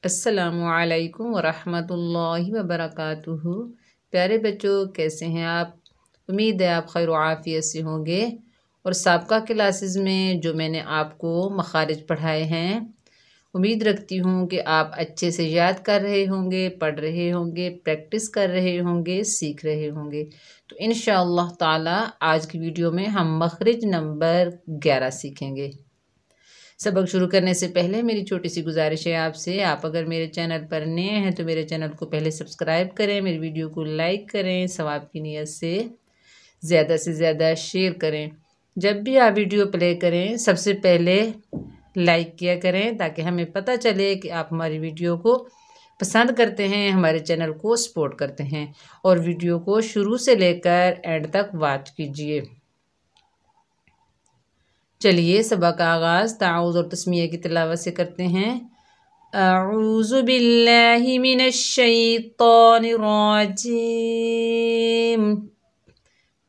अस्सलामुअलैकुम वरहमतुल्लाहि वबरकातुहू। प्यारे बच्चों, कैसे हैं आप? उम्मीद है आप खैर आफियत से होंगे। और साबका क्लासेस में जो मैंने आपको मखारिज पढ़ाए हैं, उम्मीद रखती हूँ कि आप अच्छे से याद कर रहे होंगे, पढ़ रहे होंगे, प्रैक्टिस कर रहे होंगे, सीख रहे होंगे। तो इंशाअल्लाह ताला आज की वीडियो में हम मखरिज नंबर 11 सीखेंगे। सबक शुरू करने से पहले मेरी छोटी सी गुजारिश है आपसे, आप अगर मेरे चैनल पर नए हैं तो मेरे चैनल को पहले सब्सक्राइब करें, मेरी वीडियो को लाइक करें, सवाब की नीयत से ज़्यादा शेयर करें। जब भी आप वीडियो प्ले करें सबसे पहले लाइक किया करें ताकि हमें पता चले कि आप हमारी वीडियो को पसंद करते हैं, हमारे चैनल को सपोर्ट करते हैं। और वीडियो को शुरू से लेकर एंड तक वॉच कीजिए। चलिए सबक का आगाज़ ताऊज़ और तस्मीया की तिलावत से करते हैं। अऊज़ु बिल्लाहि मिनश शैतानिर रजीम।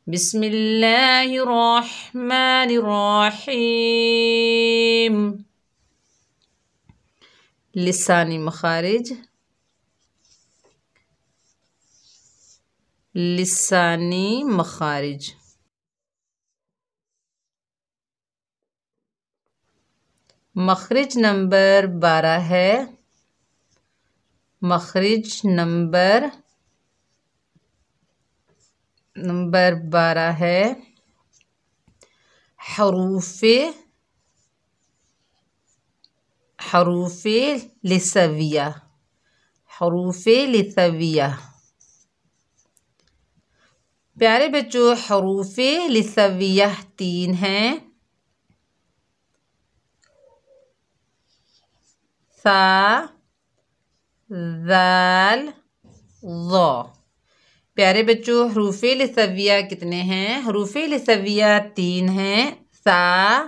बिस्मिल्लाहिर रहमानिर रहीम। लिसानी मखारिज, लिसानी मखारिज। मखरिज नंबर 12 है। मखरिज नंबर 12 है हरूफ़े लिसविया। हरूफ़े लिसविया। प्यारे बच्चों, हरूफ़े लिसविया 3 हैं। सा, ज़ाल, ज़ा। प्यारे बच्चों, हरूफ़े लिसविया कितने हैं? हरूफ़े लिसविया 3 हैं। सा,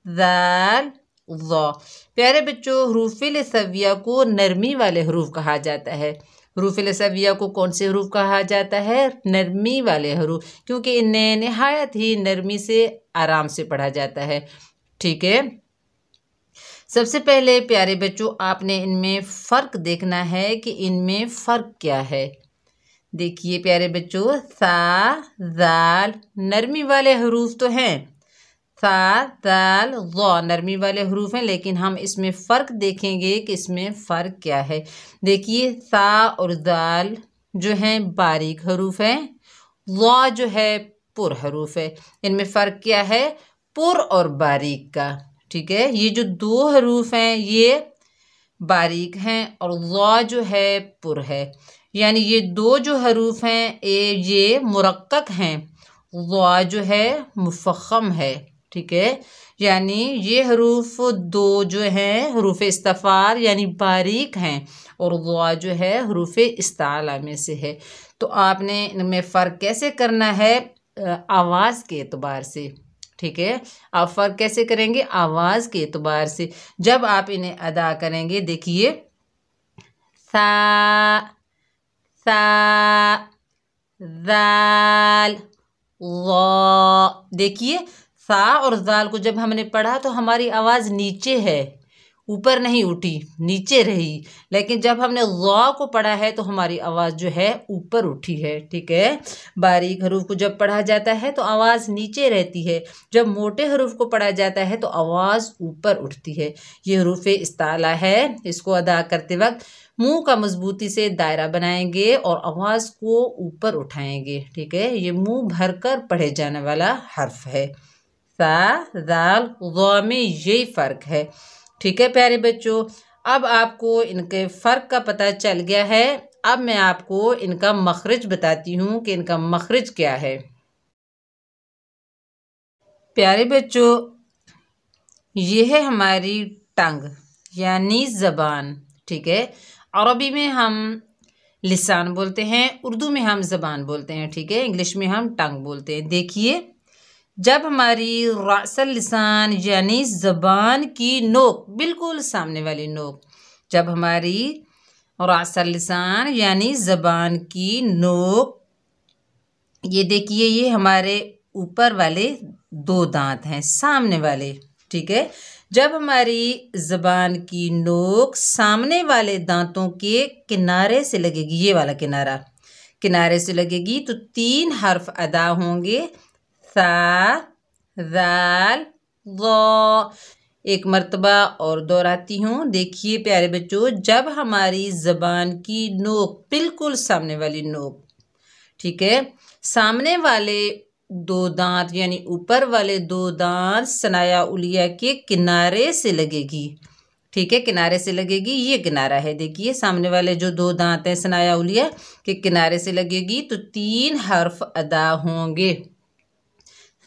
ज़ाल, ज़ा। प्यारे बच्चों, हरूफ़े लिसविया को नरमी वाले हरूफ कहा जाता है। हरूफ़े लिसविया को कौन से हरूफ कहा जाता है? नरमी वाले हरूफ, क्योंकि इन्हें निहायत ही नरमी से आराम से पढ़ा जाता है। ठीक है, सबसे पहले प्यारे बच्चों आपने इनमें फ़र्क देखना है कि इनमें फ़र्क क्या है। देखिए प्यारे बच्चों, सा, ज़ाल नरमी वाले हरूफ तो हैं। सा, ज़ाल, ज़ा नरमी वाले हरूफ हैं, लेकिन हम इसमें फ़र्क देखेंगे कि इसमें फ़र्क क्या है। देखिए, सा और ज़ाल जो हैं बारीक हरूफ हैं, ज़ा जो है पुर हरूफ है। इनमें फ़र्क क्या है? पुर और बारीक का। ठीक है, ये जो 2 हरूफ हैं ये बारीक हैं और ज़ा जो है पुर है। यानी ये 2 जो हरूफ हैं ये मुरक्कक हैं, ज़ा जो है मुफ़ख़म है। ठीक है, यानी ये हरूफ 2 जो हैं हरूफ इस्तफ़ाल यानी बारीक हैं और ज़ा जो है हरूफ इस्ताला में से है। तो आपने इनमें फ़र्क कैसे करना है? आवाज़ के एतबार से। ठीक है, आप फ़र्क कैसे करेंगे? आवाज़ के एतबार से। जब आप इन्हें अदा करेंगे, देखिए सा, सा, ज़ाल, ज़ा। देखिए, सा और ज़ाल को जब हमने पढ़ा तो हमारी आवाज़ नीचे है, ऊपर नहीं उठी, नीचे रही। लेकिन जब हमने ज़ा को पढ़ा है तो हमारी आवाज़ जो है ऊपर उठी है। ठीक है, बारीक हरूफ को जब पढ़ा जाता है तो आवाज़ नीचे रहती है, जब मोटे हरूफ को पढ़ा जाता है तो आवाज़ ऊपर उठती है। ये हरूफ इस्ताला है। इसको अदा करते वक्त मुंह का मजबूती से दायरा बनाएंगे और आवाज़ को ऊपर उठाएंगे। ठीक है, ये मुंह भरकर पढ़े जाने वाला हर्फ है। सा, ज़ाल, ज़ा में यही फ़र्क है। ठीक है प्यारे बच्चों, अब आपको इनके फ़र्क का पता चल गया है। अब मैं आपको इनका मखरिज बताती हूँ कि इनका मखरिज क्या है। प्यारे बच्चों, ये है हमारी टंग यानी ज़बान। ठीक है, अरबी में हम लिसान बोलते हैं, उर्दू में हम ज़बान बोलते हैं। ठीक है, इंग्लिश में हम टंग बोलते हैं। देखिए, जब हमारी रासल लिसान यानी ज़बान की नोक, बिल्कुल सामने वाली नोक, जब हमारी रासल लिसान यानी ज़बान की नोक, ये देखिए ये हमारे ऊपर वाले 2 दांत हैं, सामने वाले। ठीक है, जब हमारी ज़बान की नोक सामने वाले दांतों के किनारे से लगेगी, ये वाला किनारे से लगेगी, तो 3 हर्फ अदा होंगे, सा, ज़ाल, ज़ा। एक मर्तबा और दोहराती हूँ। देखिए प्यारे बच्चों, जब हमारी ज़बान की नोक, बिल्कुल सामने वाली नोक, ठीक है, सामने वाले 2 दांत यानी ऊपर वाले 2 दांत सनाया उलिया के किनारे से लगेगी, ठीक है, किनारे से लगेगी। ये किनारा है, देखिए सामने वाले जो 2 दांत हैं सनाया उलिया के किनारे से लगेगी, तो 3 हर्फ अदा होंगे,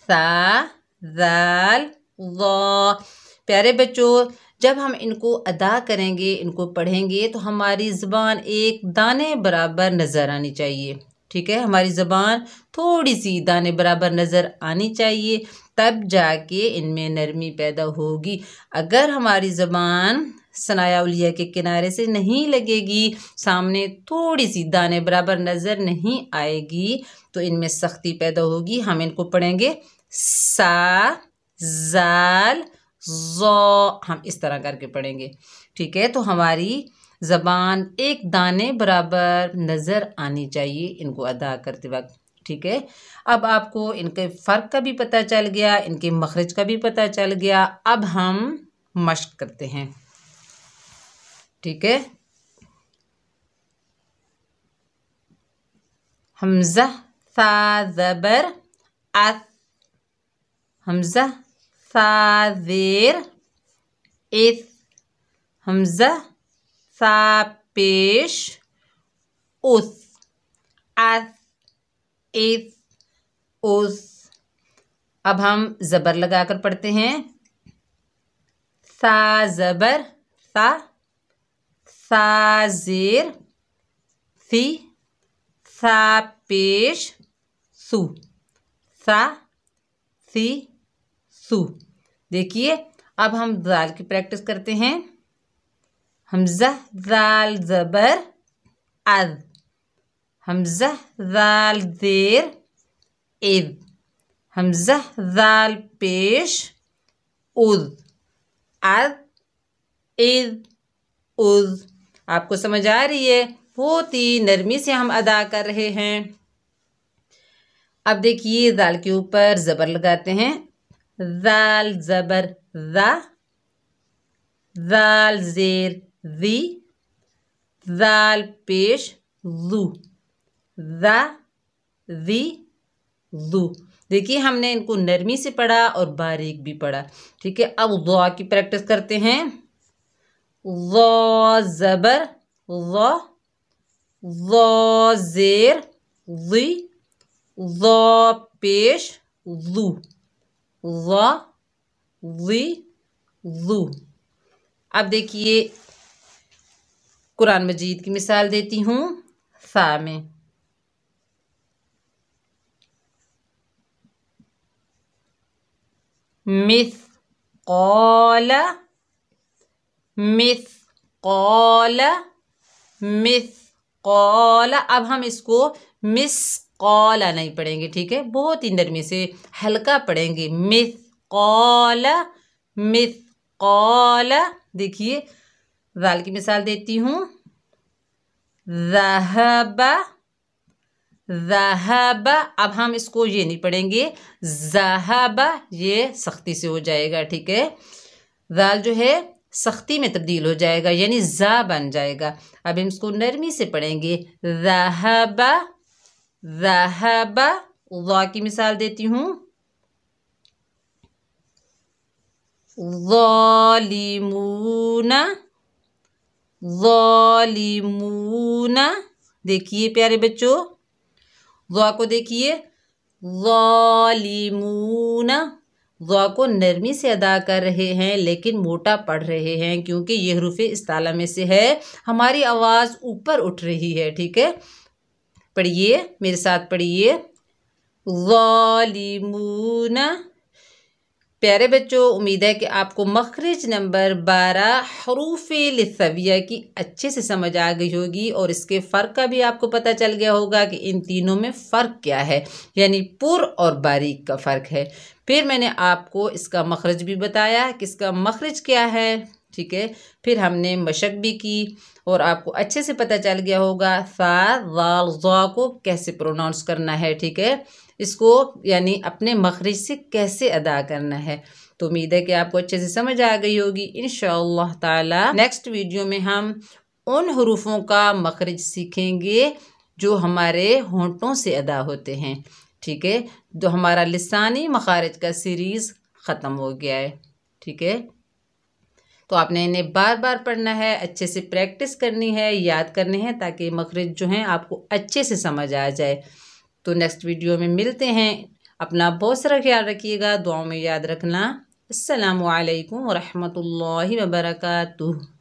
सा, ज़ाल, ज़ा। प्यारे बच्चों, जब हम इनको अदा करेंगे, इनको पढ़ेंगे, तो हमारी ज़बान एक दाने बराबर नज़र आनी चाहिए, ठीक है, हमारी ज़बान थोड़ी सी दाने बराबर नज़र आनी चाहिए, तब जाके इनमें नरमी पैदा होगी। अगर हमारी ज़बान सनाया उलिया के किनारे से नहीं लगेगी, सामने थोड़ी सी दाने बराबर नज़र नहीं आएगी, तो इनमें सख्ती पैदा होगी। हम इनको पढ़ेंगे सा, ज़ाल, ज़ा, हम इस तरह करके पढ़ेंगे, ठीक है। तो हमारी ज़बान एक दाने बराबर नज़र आनी चाहिए इनको अदा करते वक्त, ठीक है। अब आपको इनके फ़र्क का भी पता चल गया, इनके मखरज का भी पता चल गया। अब हम मश्क करते हैं, ठीक है। हमज़ा सा ज़बर अस, हमज़ा सा ज़ेर इस, हमज़ा सा पेश उस, अस, इस, उस। अब हम ज़बर लगाकर पढ़ते हैं, सा ज़बर सा, सा ज़ेर सी, सा पेश सु, सा सी सु। देखिए अब हम ज़ाल की प्रैक्टिस करते हैं, हमज़ा ज़ाल ज़बर अज़, हमज़ा ज़ाल ज़ेर इज़, हमज़ा ज़ाल पेश उज़, अज़, इज़, उज़। आपको समझ आ रही है? बहुत ही नरमी से हम अदा कर रहे हैं। अब देखिए ज़ाल के ऊपर ज़बर लगाते हैं, ज़ाल ज़बर ज़ा, ज़ाल ज़ेर ज़ी, ज़ाल पेश ज़ू, ज़ा ज़ी ज़ू। देखिए हमने इनको नरमी से पढ़ा और बारीक भी पढ़ा, ठीक है। अब ज़ा की प्रैक्टिस करते हैं, ज़ा ज़बर ज़ा, ज़ा ज़ेर ज़ी, ज़ा पेश ज़ू, ज़ा ज़ी ज़ू। अब देखिए कुरान मजीद की मिसाल देती हूँ सा में, मिस्क़ाल, मिस्क़ाल, मिस्क़ाल। अब हम इसको मिस्क़ाल नहीं पढ़ेंगे, ठीक है, बहुत ही नरमी से हल्का पढ़ेंगे, मिस्क़ाल, मिस्क़ाल। देखिए ज़ाल की मिसाल देती हूँ, ज़हबा, ज़हबा। अब हम इसको ये नहीं पढ़ेंगे ज़हबा, ये सख्ती से हो जाएगा, ठीक है, ज़ाल जो है सख्ती में तब्दील हो जाएगा, यानी ज़ा बन जाएगा। अब हम इसको नरमी से पढ़ेंगे, ज़हबा, ज़हबा। ज़ा की मिसाल देती हूँ, ज़ालिमूना, ज़ालिमूना। देखिए प्यारे बच्चों, ज़ा को देखिए, ज़ालिमूना। ज़ा को नरमी से अदा कर रहे हैं लेकिन मोटा पढ़ रहे हैं, क्योंकि ये हरूफ़े इस्ताला में से है, हमारी आवाज़ ऊपर उठ रही है, ठीक है। पढ़िए मेरे साथ, पढ़िए, ज़ालिमूना प्यारे बच्चों, उम्मीद है कि आपको मखरज नंबर 12 हरूफ़े लिस्सविया की अच्छे से समझ आ गई होगी और इसके फ़र्क का भी आपको पता चल गया होगा कि इन तीनों में फ़र्क क्या है, यानी पुर और बारीक का फ़र्क है। फिर मैंने आपको इसका मखरज भी बताया कि इसका मखरज क्या है, ठीक है। फिर हमने मशक भी की और आपको अच्छे से पता चल गया होगा सा ज़ाल ज़ा को कैसे प्रोनाउंस करना है, ठीक है, इसको यानी अपने मखरज से कैसे अदा करना है। तो उम्मीद है कि आपको अच्छे से समझ आ गई होगी। इंशाअल्लाह ताला नेक्स्ट वीडियो में हम उन हरूफों का मखरज सीखेंगे जो हमारे होंठों से अदा होते हैं, ठीक है। जो हमारा लिसानी मखारिज का सीरीज़ ख़त्म हो गया है, ठीक है। तो आपने इन्हें बार बार पढ़ना है, अच्छे से प्रैक्टिस करनी है, याद करने हैं, ताकि मखरज जो हैं आपको अच्छे से समझ आ जाए। तो नेक्स्ट वीडियो में मिलते हैं। अपना बहुत सारा ख्याल रखिएगा, दुआओं में याद रखना। अस्सलामु अलैकुम व रहमतुल्लाहि व बरकातुहू।